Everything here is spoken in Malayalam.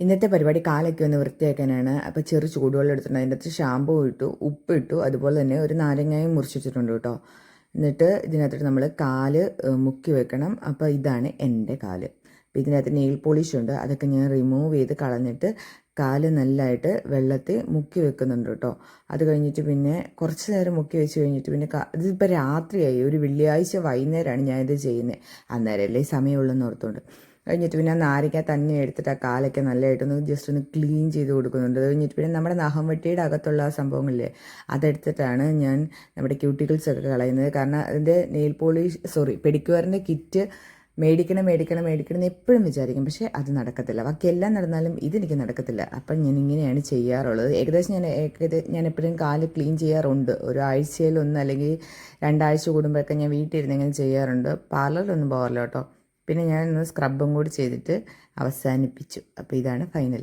ഇന്നത്തെ പരിപാടി കാലൊക്കെ ഒന്ന് വൃത്തിയാക്കാനാണ്. അപ്പോൾ ചെറു ചൂടുവെള്ളം എടുത്തിട്ടുണ്ട്. അതിൻ്റെ അകത്ത് ഷാമ്പൂ ഇട്ടു, ഉപ്പിട്ടു, അതുപോലെ തന്നെ ഒരു നാരങ്ങയും മുറിച്ചിട്ടിട്ടുണ്ട് കേട്ടോ. എന്നിട്ട് ഇതിനകത്തോട്ട് നമ്മൾ കാല് മുക്കി വെക്കണം. അപ്പോൾ ഇതാണ് എൻ്റെ കാല്. അപ്പോൾ ഇതിനകത്ത് നെയിൽ പോളിഷ് ഉണ്ട്, അതൊക്കെ ഞാൻ റിമൂവ് ചെയ്ത് കളഞ്ഞിട്ട് കാല് നല്ലതായിട്ട് വെള്ളത്തിൽ മുക്കി വെക്കുന്നുണ്ട് കേട്ടോ. അത് കഴിഞ്ഞിട്ട് പിന്നെ കുറച്ച് നേരം മുക്കി വെച്ച് കഴിഞ്ഞിട്ട് പിന്നെ ഇതിപ്പോൾ രാത്രിയായി, ഒരു വെള്ളിയാഴ്ച വൈകുന്നേരമാണ് ഞാനിത് ചെയ്യുന്നത്. അന്നേരമല്ലേ സമയമുള്ളെന്ന് ഓർത്തുകൊണ്ട് കഴിഞ്ഞിട്ട് പിന്നെ നാരങ്ങ തന്നെ എടുത്തിട്ട് ആ കാലൊക്കെ നല്ലതായിട്ടൊന്ന് ജസ്റ്റ് ഒന്ന് ക്ലീൻ ചെയ്ത് കൊടുക്കുന്നുണ്ട്. അത് കഴിഞ്ഞിട്ട് പിന്നെ നമ്മുടെ നഖം വെട്ടിയുടെ അകത്തുള്ള ആ സംഭവങ്ങളില്ലേ, അതെടുത്തിട്ടാണ് ഞാൻ നമ്മുടെ ക്യൂട്ടിക്കിൾസൊക്കെ കളയുന്നത്. കാരണം അതിൻ്റെ നെയിൽ പോളിഷ് പെഡിക്യൂറിൻ്റെ കിറ്റ് മേടിക്കണം എന്ന് എപ്പോഴും വിചാരിക്കും, പക്ഷേ അത് നടക്കത്തില്ല. ബാക്കി എല്ലാം നടന്നാലും ഇതെനിക്ക് നടക്കത്തില്ല. അപ്പം ഞാൻ ഇങ്ങനെയാണ് ചെയ്യാറുള്ളത്. ഞാൻ എപ്പോഴും കാല് ക്ലീൻ ചെയ്യാറുണ്ട്. ഒരാഴ്ചയിലൊന്ന് അല്ലെങ്കിൽ 2 ആഴ്ച കൂടുമ്പോഴൊക്കെ ഞാൻ വീട്ടിലിരുന്ന് ഇങ്ങനെ ചെയ്യാറുണ്ട്. പാർലറിലൊന്നും പോകാറില്ല കേട്ടോ. പിന്നെ ഞാനൊന്ന് സ്ക്രബും കൂടി ചെയ്തിട്ട് അവസാനിപ്പിച്ചു. അപ്പോൾ ഇതാണ് ഫൈനൽ.